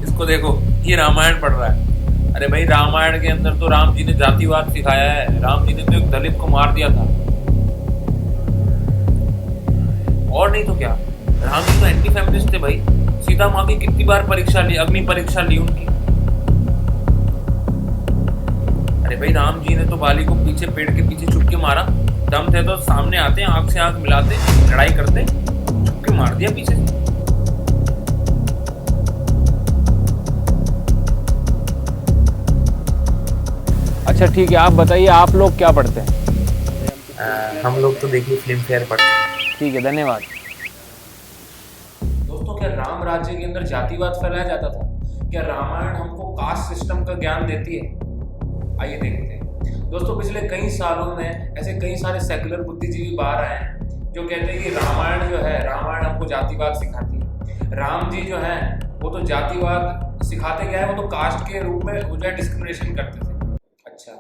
इसको देखो, ये रामायण पढ़ रहा है। अरे भाई, रामायण के अंदर तो राम जी ने जातिवाद सिखाया है। राम जी ने तो एक दलित को मार दिया था, और नहीं तो क्या। राम जी तो एंटी फेमिनिस्ट थे भाई। सीता माँ की कितनी बार परीक्षा ली, अग्नि परीक्षा ली उनकी। अरे भाई, राम जी ने तो बाली को पीछे, पेड़ के पीछे छुप के मारा। दम थे तो सामने आते, आंख से आंख मिलाते, लड़ाई करते, छुप के मार दिया पीछे से। अच्छा ठीक है, आप बताइए आप लोग क्या पढ़ते हैं? हम लोग तो देखिए फिल्म फेयर पढ़ते हैं। ठीक है, धन्यवाद। दोस्तों, क्या राम राज्य के अंदर जातिवाद फैलाया जाता था? क्या रामायण हमको कास्ट सिस्टम का ज्ञान देती है? आइए देखते हैं। दोस्तों, पिछले कई सालों में ऐसे कई सारे सेकुलर बुद्धिजीवी बाहर आए हैं जो कहते हैं कि रामायण जो है, रामायण हमको जातिवाद सिखाती है। राम जी जो है वो तो जातिवाद सिखाते क्या है, वो तो कास्ट के रूप में वो जो है डिस्क्रिमिनेशन करते थे। अच्छा,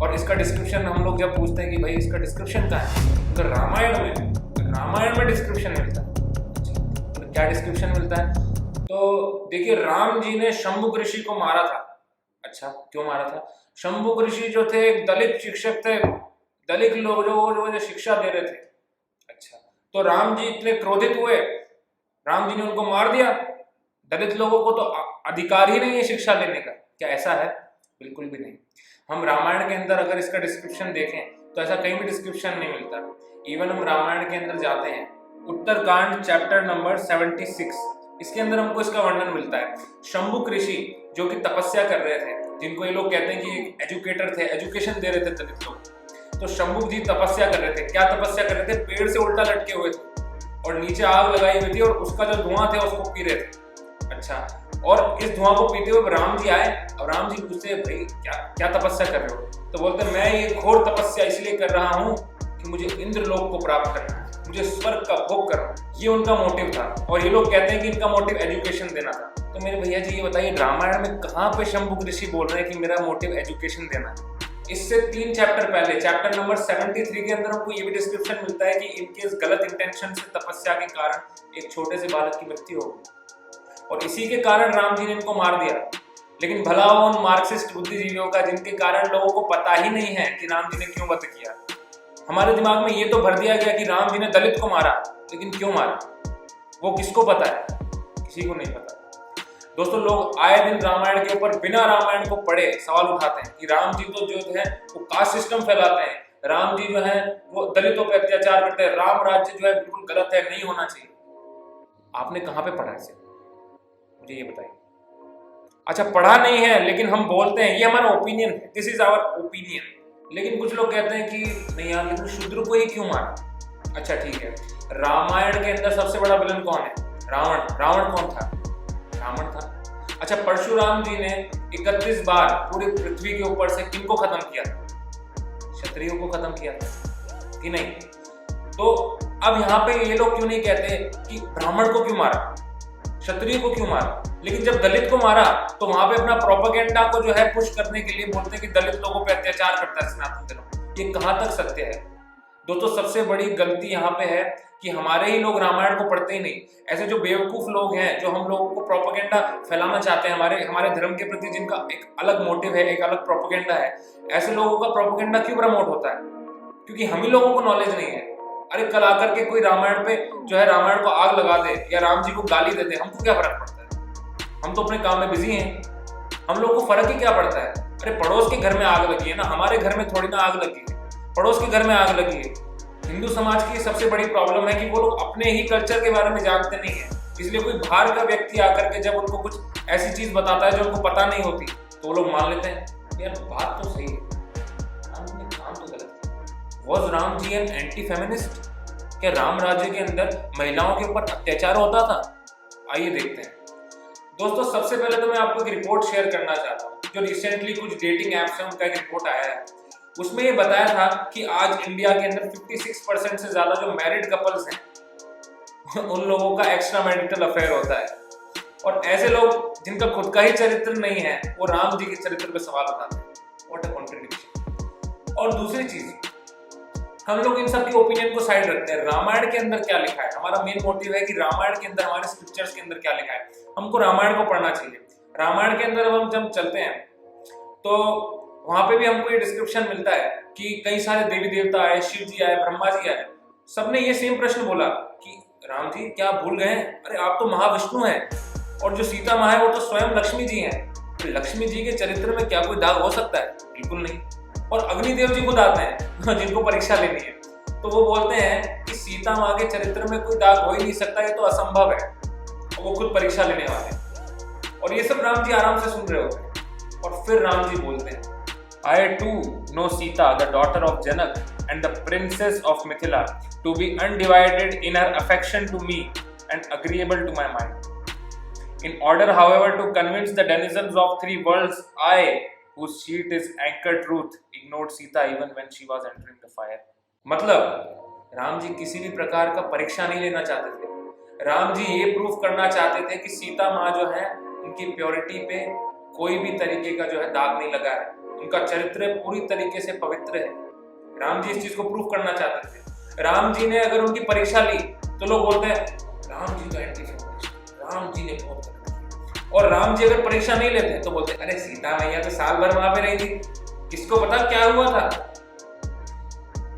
और इसका डिस्क्रिप्शन हम लोग जब पूछते हैं कि भाई इसका डिस्क्रिप्शन कहाँ है, तो रामायण में डिस्क्रिप्शन मिलता है। तो क्या डिस्क्रिप्शन मिलता है? तो देखिए, राम जी ने शंभुक ऋषि को मारा था। अच्छा, क्यों मारा था? शंभुक ऋषि जो थे एक दलित शिक्षक थे, दलित लोग जो शिक्षा दे रहे थे। अच्छा, तो राम जी इतने क्रोधित हुए, राम जी ने उनको मार दिया। दलित लोगों को तो अधिकार ही नहीं है शिक्षा लेने का। क्या ऐसा है? बिल्कुल भी नहीं। हम रामायण के अंदर अगर इसका डिस्क्रिप्शन देखें तो ऐसा कहीं भी डिस्क्रिप्शन नहीं मिलता। इवन हम रामायण के अंदर जाते हैं, उत्तरकांड चैप्टर नंबर 76, इसके अंदर हमको इसका वर्णन मिलता है। शंभुक ऋषि जो कि तपस्या कर रहे थे, जिनको ये लोग कहते हैं कि एक एजुकेटर थे, एजुकेशन दे रहे थे दलित लोग। तो शंभुक जी तपस्या कर रहे थे। क्या तपस्या कर रहे थे? पेड़ से उल्टा लटके हुए थे और नीचे आग लगाई हुई थी और उसका जो धुआं था उसको पी रहे थे। अच्छा, और इस धुआं को पीते हुए राम जी आए और राम जी पूछते, भाई क्या क्या तपस्या कर रहे हो? तो बोलते, मैं ये घोर तपस्या इसलिए कर रहा हूँ कि मुझे इंद्रलोक को प्राप्त करना है, मुझे स्वर्ग का भोग करना है। ये उनका मोटिव था। और ये लोग कहते हैं कि इनका मोटिव एजुकेशन देना था। तो मेरे भैया जी, ये बताइए रामायण में कहाँ पे शंभुक ऋषि बोल रहे हैं कि मेरा मोटिव एजुकेशन देना है? इससे 3 चैप्टर पहले, चैप्टर नंबर 73 के अंदर हमको ये भी डिस्क्रिप्शन मिलता है कि इनके गलत इंटेंशन से तपस्या के कारण एक छोटे से बालक की मृत्यु हो गई और इसी के कारण राम जी ने इनको मार दिया। लेकिन भला हो उन मार्क्सिस्ट बुद्धिजीवियों का जिनके कारण लोगों को पता ही नहीं है कि राम जी ने क्यों वध किया। हमारे दिमाग में ये तो भर दिया गया कि राम जी ने दलित को मारा, लेकिन क्यों मारा वो किसको पता है? किसी को नहीं पता। दोस्तों, लोग आए दिन रामायण के ऊपर बिना रामायण को पढ़े सवाल उठाते हैं कि राम जी तो जो है वो कास्ट सिस्टम फैलाते हैं, राम जी जो है वो दलितों पर अत्याचार करते हैं, राम राज्य जो है बिल्कुल गलत है, नहीं होना चाहिए। आपने कहाँ पे पढ़ा इसे? मुझे ये बताइए। अच्छा, पढ़ा नहीं है लेकिन हम बोलते हैं, ये हमारा ओपिनियन है, दिस इज आवर ओपिनियन। लेकिन कुछ लोग कहते हैं कि नहीं यार, लेकिन शूद्र को ही क्यों मारा? अच्छा ठीक है, रामायण के अंदर सबसे बड़ा विलन कौन है? रावण। रावण कौन था? रावण था। अच्छा, परशुराम जी ने 31 बार पूरी पृथ्वी के ऊपर से किनको खत्म किया था? क्षत्रियों को खत्म किया था कि नहीं? तो अब यहाँ पे ये लोग क्यों नहीं कहते कि ब्राह्मण को क्यों मारा, क्षत्रिय को क्यों मारा? लेकिन जब दलित को मारा तो वहां पे अपना प्रोपेगेंडा को जो है पुश करने के लिए बोलते हैं कि दलित लोगों पे अत्याचार करता है सनातन धर्म। ये कहां तक सत्य है? दोस्तों, सबसे बड़ी गलती यहाँ पे है कि हमारे ही लोग रामायण को पढ़ते ही नहीं। ऐसे जो बेवकूफ लोग हैं जो हम लोगों को प्रोपेगेंडा फैलाना चाहते हैं हमारे धर्म के प्रति, जिनका एक अलग मोटिव है, एक अलग प्रोपेगेंडा है, ऐसे लोगों का प्रोपेगेंडा क्यों प्रमोट होता है? क्योंकि हम ही लोगों को नॉलेज नहीं है। अरे कल आकर के कोई रामायण पे जो है रामायण को आग लगा दे या राम जी को गाली दे दे, हमको क्या फर्क पड़ता है? हम तो अपने काम में बिजी हैं, हम लोग को फर्क ही क्या पड़ता है? अरे पड़ोस के घर में आग लगी है ना, हमारे घर में थोड़ी ना आग लगी है, पड़ोस के घर में आग लगी है। हिंदू समाज की सबसे बड़ी प्रॉब्लम है कि वो लोग अपने ही कल्चर के बारे में जानते नहीं है, इसलिए कोई बाहर का व्यक्ति आकर के जब उनको कुछ ऐसी चीज बताता है जो उनको पता नहीं होती तो वो लोग मान लेते हैं यार बात तो सही है, काम तो गलत है। Was Ram ji an anti feminist? क्या राम राज्य के अंदर महिलाओं के ऊपर अत्याचार होता था? आइए देखते हैं। दोस्तों, सबसे पहले तो मैं आपको एक रिपोर्ट शेयर करना चाहता हूँ जो रिसेंटली कुछ डेटिंग ऐप्स है उनका एक रिपोर्ट आया है। उसमें ये बताया था कि आज इंडिया के अंदर 56% से ज्यादा जो मैरिड कपल्स हैं उन लोगों का एक्स्ट्रा मैरिटल अफेयर होता है, और ऐसे लोग जिनका खुद का ही चरित्र नहीं है वो राम जी के चरित्र पे सवाल उठाते हैं। What a contradiction. और दूसरी चीज, हम लोग इन सब की ओपिनियन को साइड रखते हैं। रामायण के अंदर क्या लिखा है, हमारा मेन मोटिव है कि रामायण के अंदर, हमारे स्क्रिप्चर्स के अंदर क्या लिखा है, हमको रामायण को पढ़ना चाहिए। रामायण के अंदर अब हम जब चलते हैं तो वहां पे भी हमको ये डिस्क्रिप्शन मिलता है कि कई सारे देवी देवता आए, शिव जी आए, ब्रह्मा जी आए, सबने ये सेम प्रश्न बोला कि राम जी क्या भूल गए, अरे आप तो महाविष्णु हैं और जो सीता माँ है वो तो स्वयं लक्ष्मी जी हैं, तो लक्ष्मी जी के चरित्र में क्या कोई दाग हो सकता है? बिल्कुल नहीं। और अग्निदेव जी खुद आते हैं जिनको परीक्षा लेनी है, तो वो बोलते हैं कि सीता माँ के चरित्र में कोई दाग हो ही नहीं सकता, ये तो असंभव है, और वो खुद परीक्षा लेने वाले हैं। और ये सब राम जी आराम से सुन रहे होते हैं और फिर राम जी बोलते हैं, I too know Sita, the daughter of Janak and the princess of Mithila, to be undivided in her affection to me and agreeable to my mind. In order, however, to convince the denizens of three worlds, I, whose sheet is anchored truth, ignored Sita even when she was entering the fire. मतलब राम जी किसी भी प्रकार का परीक्षा नहीं लेना चाहते थे। राम जी ये प्रूफ करना चाहते थे कि सीता माँ जो है उनकी प्योरिटी पे कोई भी तरीके का जो है दाग नहीं लगा है, उनका चरित्र पूरी तरीके से पवित्र है। राम जी इस चीज को प्रूफ करना चाहते थे। राम जी ने अगर उनकी परीक्षा ली तो लोग बोलते हैं राम जी का एंटी फेमिनिस्ट, राम जी ने बहुत गलत किया। और राम जी अगर परीक्षा नहीं लेते तो बोलते अरे सीता मैया तो साल भर वहां पे रही थी, किसको पता क्या हुआ था।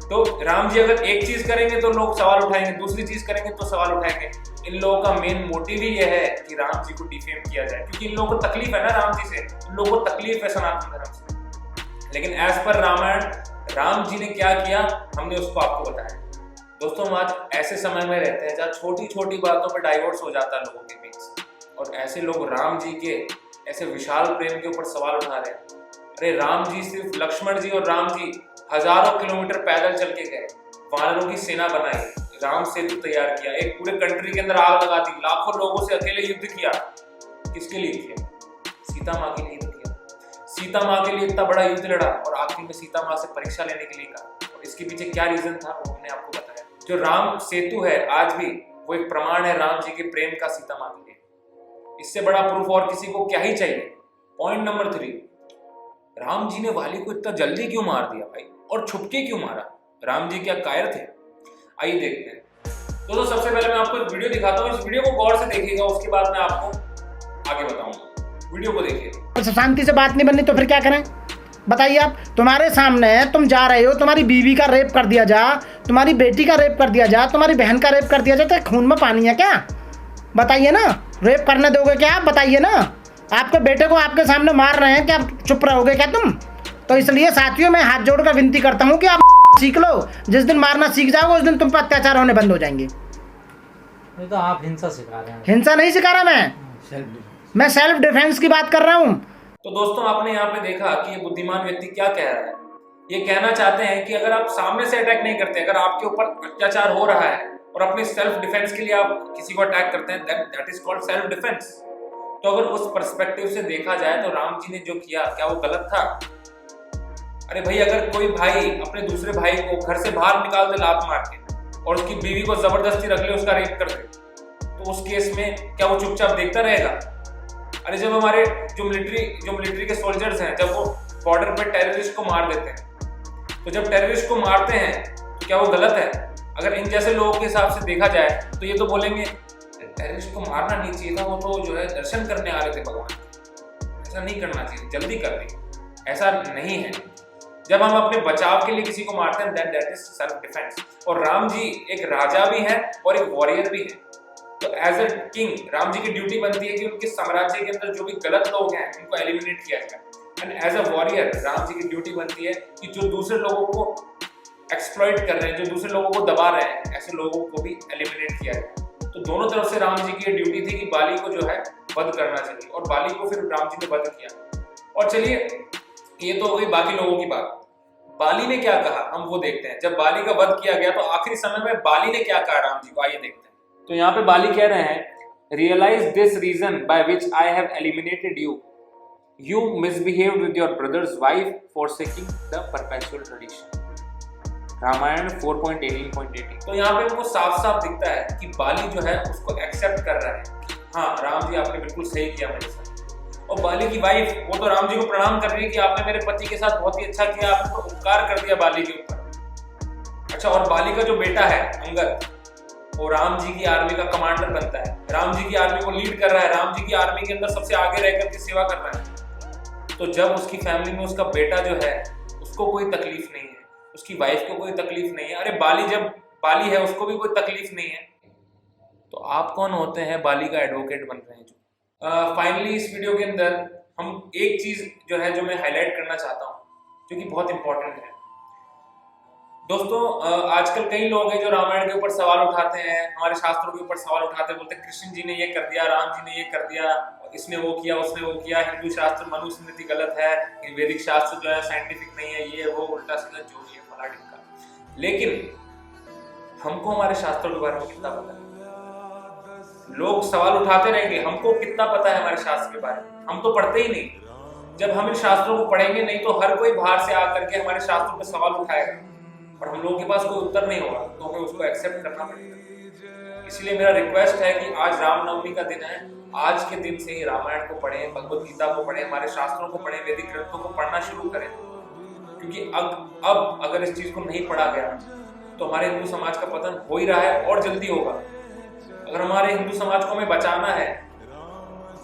तो राम जी अगर एक चीज करेंगे तो लोग सवाल उठाएंगे, दूसरी चीज करेंगे तो सवाल उठाएंगे। इन लोगों का मेन मोटिव ही यह है कि राम जी को डिफेम किया जाए, क्योंकि इन लोगों को तकलीफ है ना राम जी से, इन लोगों को तकलीफ है सनातन धर्म से। लेकिन एज पर रामायण राम जी ने क्या किया हमने उसको आपको बताया। दोस्तों हम आज ऐसे समय में रहते हैं जहाँ छोटी छोटी बातों पर डाइवोर्स हो जाता है लोगों के बीच, और ऐसे लोग राम जी के ऐसे विशाल प्रेम के ऊपर सवाल उठा रहे हैं। अरे राम जी, सिर्फ लक्ष्मण जी और राम जी हजारों किलोमीटर पैदल चल के गए, वानरों की सेना बनाई, राम सेतु तैयार किया, एक पूरे कंट्री के अंदर आग लगा दी, लाखों लोगों से अकेले युद्ध किया। किसके लिए किया? सीता माँ के लिए किया। सीता माँ के लिए इतना बड़ा युद्ध लड़ा और आखिर में सीता माँ से परीक्षा लेने के लिए कहा, और इसके पीछे क्या रीजन था वो हमने आपको बताया। जो राम सेतु है आज भी वो एक प्रमाण है राम जी के प्रेम का सीता माँ के लिए। इससे बड़ा प्रूफ और किसी को क्या ही चाहिए। पॉइंट नंबर 3, राम जी ने वाली को इतना जल्दी क्यों मार दिया भाई, और छुपके क्यों मारा? राम जी क्या कायर थे? आइए देखते हैं। दोस्तों सबसे पहले मैं आपको एक वीडियो दिखाता हूँ, इस वीडियो को गौर से देखिएगा, उसके बाद मैं आपको आगे बताऊंगा। वीडियो को देखिए। शांति से बात नहीं बननी तो फिर क्या करें बताइए आप? तुम्हारे सामने तुम जा रहे हो, तुम्हारी बीवी का रेप कर दिया जा, तुम्हारी बेटी का रेप कर दिया जा, तुम्हारी बहन का रेप कर दिया जाए, तो खून में पानी है क्या? बताइए ना, रेप करने दोगे क्या आप? बताइए ना। आपके बेटे को आपके सामने मार रहे हैं, क्या चुप रहोगे क्या तुम? तो इसलिए साथियों मैं हाथ जोड़कर विनती करता हूँ कि आप सीख लो। जिस दिन मारना सीख जाओगे उस दिन तुम पर अत्याचार होने बंद हो जाएंगे। ये तो आप हिंसा सिखा रहे हैं। हिंसा नहीं सिखा रहा मैं सेल्फ डिफेंस की बात कर रहा हूँ। तो दोस्तों आपने यहाँ पे देखा कि ये बुद्धिमान व्यक्ति क्या कह रहा है। ये कहना चाहते हैं कि अगर आप सामने से अटैक नहीं करते, अगर आपके ऊपर अत्याचार हो रहा है और अपने सेल्फ डिफेंस के लिए आप किसी को अटैक करते हैं, that is called self defence. तो अगर उस पर्सपेक्टिव से देखा जाए तो राम जी ने जो किया क्या वो गलत था? अरे भाई, अगर कोई भाई अपने दूसरे भाई को घर से बाहर निकाल दे लात मार के और उसकी बीवी को जबरदस्ती रख ले, उसका रेप कर दे, तो उस केस में क्या वो चुपचाप देखता रहेगा? अरे जब हमारे जो मिलिट्री के सोल्जर्स हैं, जब वो बॉर्डर पे टेररिस्ट को मार देते हैं, तो जब टेररिस्ट को मारते हैं तो क्या वो गलत है? अगर इन जैसे लोगों के हिसाब से देखा जाए तो ये तो बोलेंगे टेररिस्ट को मारना नहीं चाहिए था, वो तो जो है दर्शन करने आ रहे थे भगवान, ऐसा नहीं करना चाहिए, जल्दी कर दी। ऐसा नहीं है। जब हम अपने बचाव के लिए किसी को मारते हैं दैट इज सेल्फ डिफेंस। और राम जी एक राजा भी है और एक वॉरियर भी है। तो as a king Ram ji की ड्यूटी बनती है कि उनके साम्राज्य के अंदर जो भी गलत लोग हैं उनको एलिमिनेट किया जाए। And as a warrior Ram ji की ड्यूटी बनती है कि जो दूसरे लोगों को एक्सप्लॉइट कर रहे हैं, जो दूसरे लोगों को दबा रहे हैं, ऐसे लोगों को भी एलिमिनेट किया जाए। तो दोनों तरफ से राम जी की ड्यूटी थी कि बाली को जो है वध करना चाहिए, और बाली को फिर राम जी ने वध किया। और चलिए ये तो हो गई बाकी लोगों की बात। बाली ने क्या कहा हम वो देखते हैं। जब बाली का वध किया गया तो आखिरी समय में बाली ने क्या कहा राम जी को, आइए देखते हैं। तो यहाँ पे बाली कह रहे हैं, realise this reason by which I have eliminated you, you misbehaved with your brother's wife forsaking the perpetual tradition. Ramayan 4.18.18। तो यहाँ पे हमको साफ साफ दिखता है कि बाली जो है उसको एक्सेप्ट कर रहा है कि हाँ राम जी आपने बिल्कुल सही किया मेरे साथ। और बाली की वाइफ वो तो राम जी को प्रणाम कर रही है कि आपने मेरे पति के साथ बहुत ही अच्छा किया, आपने तो उपकार कर दिया बाली के ऊपर। अच्छा, और बाली का जो बेटा है अंगद, वो राम जी की आर्मी का कमांडर बनता है, राम जी की आर्मी को लीड कर रहा है, राम जी की आर्मी के अंदर सबसे आगे रह करके सेवा कर रहा है। तो जब उसकी फैमिली में उसका बेटा जो है उसको कोई तकलीफ नहीं है, उसकी वाइफ को कोई तकलीफ नहीं है, अरे बाली जब बाली है उसको भी कोई तकलीफ नहीं है, तो आप कौन होते हैं बाली का एडवोकेट बन रहे हैं जो। फाइनली इस वीडियो के अंदर हम एक चीज जो है जो मैं हाईलाइट करना चाहता हूँ जो कि बहुत इंपॉर्टेंट है। दोस्तों, आजकल कई लोग हैं जो रामायण के ऊपर सवाल उठाते हैं, हमारे शास्त्रों के ऊपर सवाल उठाते हैं, बोलते हैं कृष्ण जी ने ये कर दिया, राम जी ने ये कर दिया, इसने वो किया, उसने वो किया, हिंदू शास्त्र मनुस्मृति गलत है, वैदिक शास्त्र जो है साइंटिफिक नहीं है, ये वो उल्टा सीधा जो भी है फला टिक्का। लेकिन हमको हमारे शास्त्रों के बारे में कितना पता है? लोग सवाल उठाते रहेंगे, हमको कितना पता है हमारे शास्त्र के बारे में? हम तो पढ़ते ही नहीं। जब हम इन शास्त्रों को पढ़ेंगे नहीं तो हर कोई बाहर से आकर के हमारे शास्त्रों पर सवाल उठाएगा और हम लोगों के पास कोई उत्तर नहीं होगा, तो हमें उसको एक्सेप्ट करना पड़ेगा। इसलिए मेरा रिक्वेस्ट है कि आज रामनवमी का दिन है, आज के दिन से ही रामायण को पढ़ें, भगवत गीता को पढ़ें, हमारे शास्त्रों को पढ़ें, वैदिक ग्रंथों को पढ़ना शुरू करें। क्योंकि अब अगर इस चीज को नहीं पढ़ा गया तो हमारे हिंदू समाज का पतन हो ही रहा है और जल्दी होगा। अगर हमारे हिंदू समाज को हमें बचाना है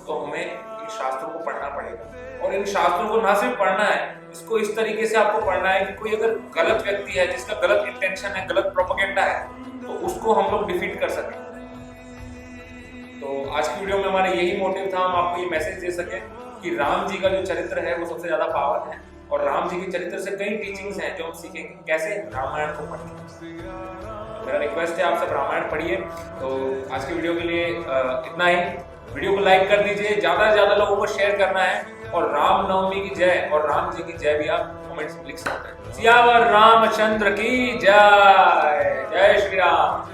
तो हमें इन शास्त्रों को पढ़ना पड़ेगा। और इन शास्त्रों को ना सिर्फ पढ़ना है, इसको इस तरीके से आपको पढ़ना है कि कोई अगर गलत व्यक्ति है जिसका गलत इंटेंशन है, गलत प्रोपेगेंडा है, तो उसको हम लोग डिफीट कर सकें। तो आज की वीडियो में हमारा यही मोटिव था, हम आपको ये मैसेज दे सके कि राम जी का जो चरित्र है वो सबसे ज्यादा पावन है और राम जी के चरित्र से कई टीचिंग्स हैं जो हम सीखेंगे कैसे रामायण को पढ़ें। मेरा रिक्वेस्ट है आप सब रामायण पढ़िए। तो आज की वीडियो के लिए इतना ही। वीडियो को लाइक कर दीजिए, ज्यादा से ज्यादा लोगों को शेयर करना है और रामनवमी की जय और राम जी की जय भी आप कमेंट्स में लिख सकते हैं। सियावर रामचंद्र की जय। जय श्री राम।